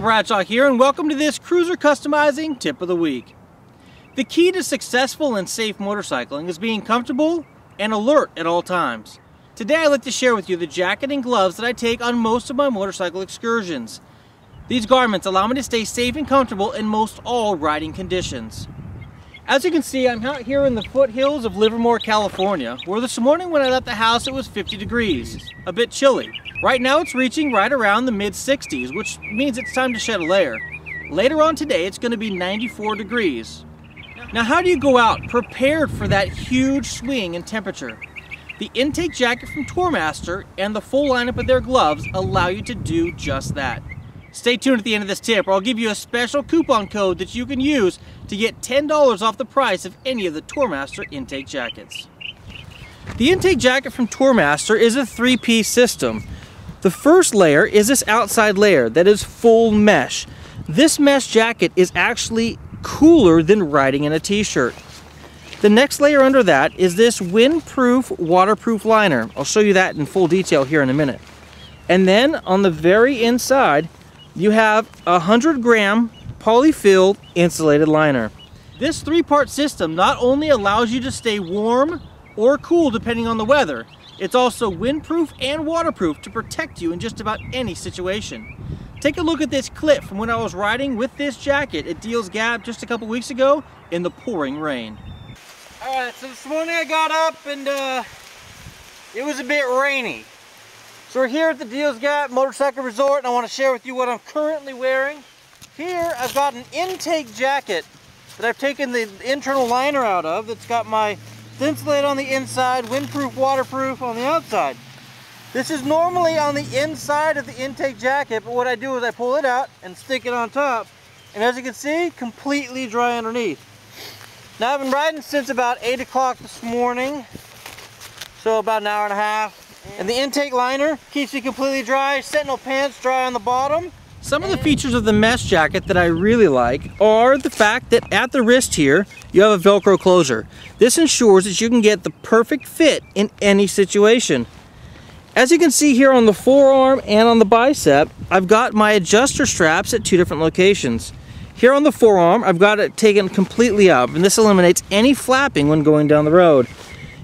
Bradshaw here, and welcome to this cruiser customizing tip of the week. The key to successful and safe motorcycling is being comfortable and alert at all times. Today I'd like to share with you the jacket and gloves that I take on most of my motorcycle excursions. These garments allow me to stay safe and comfortable in most all riding conditions. As you can see, I'm out here in the foothills of Livermore, California, where this morning when I left the house it was 50 degrees, a bit chilly. Right now it's reaching right around the mid-60s, which means it's time to shed a layer. Later on today it's going to be 94 degrees. Now how do you go out prepared for that huge swing in temperature? The intake jacket from TourMaster and the full lineup of their gloves allow you to do just that. Stay tuned at the end of this tip, or I'll give you a special coupon code that you can use to get $10 off the price of any of the TourMaster intake jackets. The intake jacket from TourMaster is a three-piece system. The first layer is this outside layer that is full mesh. This mesh jacket is actually cooler than riding in a t-shirt. The next layer under that is this windproof, waterproof liner. I'll show you that in full detail here in a minute. And then on the very inside, you have a 100-gram poly-filled insulated liner. This three-part system not only allows you to stay warm or cool depending on the weather, it's also windproof and waterproof to protect you in just about any situation. Take a look at this clip from when I was riding with this jacket at Deals Gap just a couple weeks ago in the pouring rain. Alright, so this morning I got up and it was a bit rainy. So we're here at the Deals Gap Motorcycle Resort and I want to share with you what I'm currently wearing. Here I've got an intake jacket that I've taken the internal liner out of. That's got my insulated on the inside, windproof, waterproof on the outside. This is normally on the inside of the intake jacket, but what I do is I pull it out and stick it on top. And as you can see, completely dry underneath. Now I've been riding since about 8 o'clock this morning, so about an hour and a half. And the intake liner keeps you completely dry, Sentinel pants dry on the bottom. Some of the features of the mesh jacket that I really like are the fact that at the wrist here, you have a Velcro closure. This ensures that you can get the perfect fit in any situation. As you can see here on the forearm and on the bicep, I've got my adjuster straps at two different locations. Here on the forearm, I've got it taken completely up, and this eliminates any flapping when going down the road.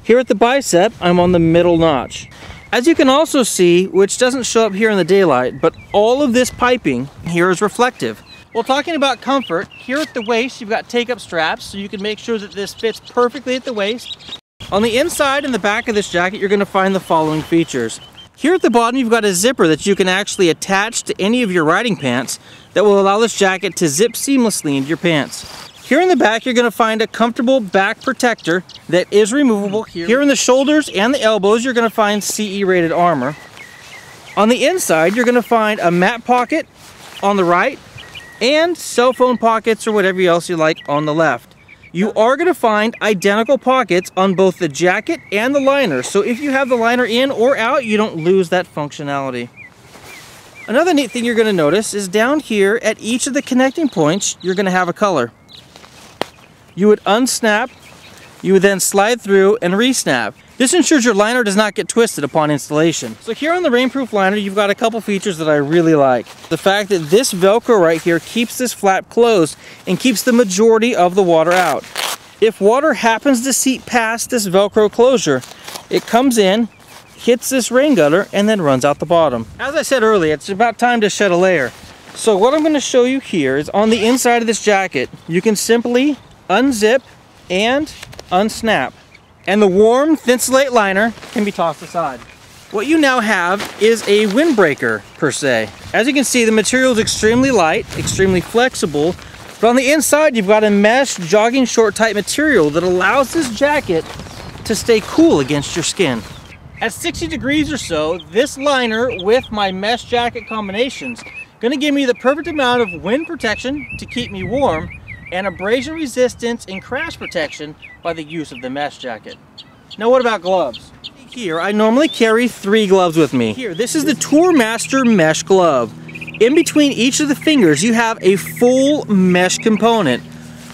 Here at the bicep, I'm on the middle notch. As you can also see, which doesn't show up here in the daylight, but all of this piping here is reflective. Well, talking about comfort, here at the waist, you've got take-up straps, so you can make sure that this fits perfectly at the waist. On the inside and the back of this jacket, you're going to find the following features. Here at the bottom, you've got a zipper that you can actually attach to any of your riding pants that will allow this jacket to zip seamlessly into your pants. Here in the back, you're going to find a comfortable back protector that is removable. Here in the shoulders and the elbows, you're going to find CE rated armor. On the inside, you're going to find a mat pocket on the right and cell phone pockets or whatever else you like on the left. You are going to find identical pockets on both the jacket and the liner, so if you have the liner in or out, you don't lose that functionality. Another neat thing you're going to notice is down here at each of the connecting points, you're going to have a color. You would unsnap, you would then slide through and re-snap. This ensures your liner does not get twisted upon installation. So here on the rainproof liner, you've got a couple features that I really like. The fact that this Velcro right here keeps this flap closed and keeps the majority of the water out. If water happens to seep past this Velcro closure, it comes in, hits this rain gutter, and then runs out the bottom. As I said earlier, it's about time to shed a layer. So what I'm going to show you here is on the inside of this jacket, you can simply unzip and unsnap, and the warm Thinsulate liner can be tossed aside. What you now have is a windbreaker per se. As you can see, the material is extremely light, extremely flexible, but on the inside you've got a mesh jogging short type material that allows this jacket to stay cool against your skin. At 60 degrees or so, this liner with my mesh jacket combinations going to give me the perfect amount of wind protection to keep me warm and abrasion resistance and crash protection by the use of the mesh jacket. Now what about gloves? Here I normally carry 3 gloves with me. Here, this is the TourMaster mesh glove. In between each of the fingers you have a full mesh component.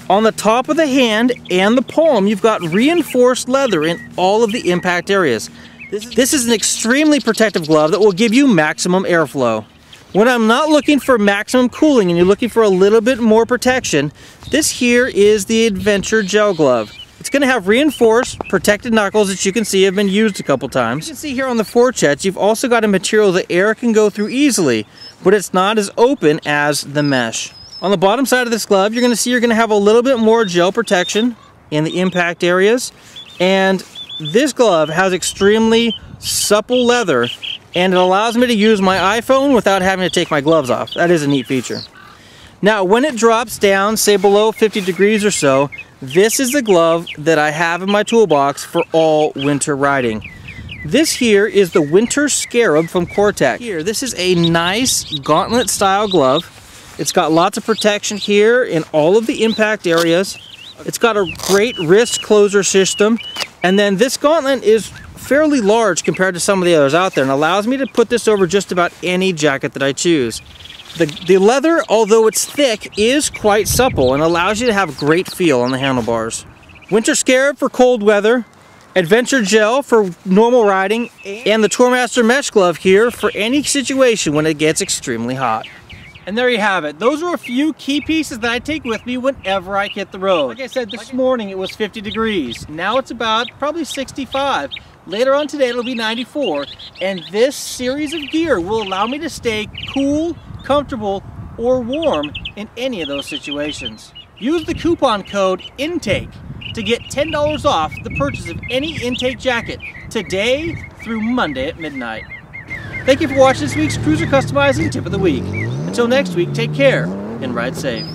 On the top of the hand and the palm you've got reinforced leather in all of the impact areas. This is an extremely protective glove that will give you maximum airflow. When I'm not looking for maximum cooling and you're looking for a little bit more protection, this here is the Adventure Gel Glove. It's going to have reinforced, protected knuckles that you can see have been used a couple times. You can see here on the fourchets, you've also got a material that air can go through easily, but it's not as open as the mesh. On the bottom side of this glove, you're going to see you're going to have a little bit more gel protection in the impact areas, and this glove has extremely supple leather, and it allows me to use my iPhone without having to take my gloves off. That is a neat feature. Now, when it drops down, say below 50 degrees or so, this is the glove that I have in my toolbox for all winter riding. This here is the Winter Scarab from Cortec. Here, this is a nice Gauntlet style glove. It's got lots of protection here in all of the impact areas. It's got a great wrist closer system. And then this Gauntlet is fairly large compared to some of the others out there and allows me to put this over just about any jacket that I choose. The leather, although it's thick, is quite supple and allows you to have great feel on the handlebars. Winter Scarab for cold weather, Adventure Gel for normal riding, and the TourMaster mesh glove here for any situation when it gets extremely hot. And there you have it. Those are a few key pieces that I take with me whenever I hit the road. Like I said, this morning it was 50 degrees. Now it's about probably 65. Later on today it'll be 94. And this series of gear will allow me to stay cool, comfortable, or warm in any of those situations. Use the coupon code INTAKE to get $10 off the purchase of any Intake jacket today through Monday at midnight. Thank you for watching this week's Cruiser Customizing Tip of the Week. Until next week, take care and ride safe.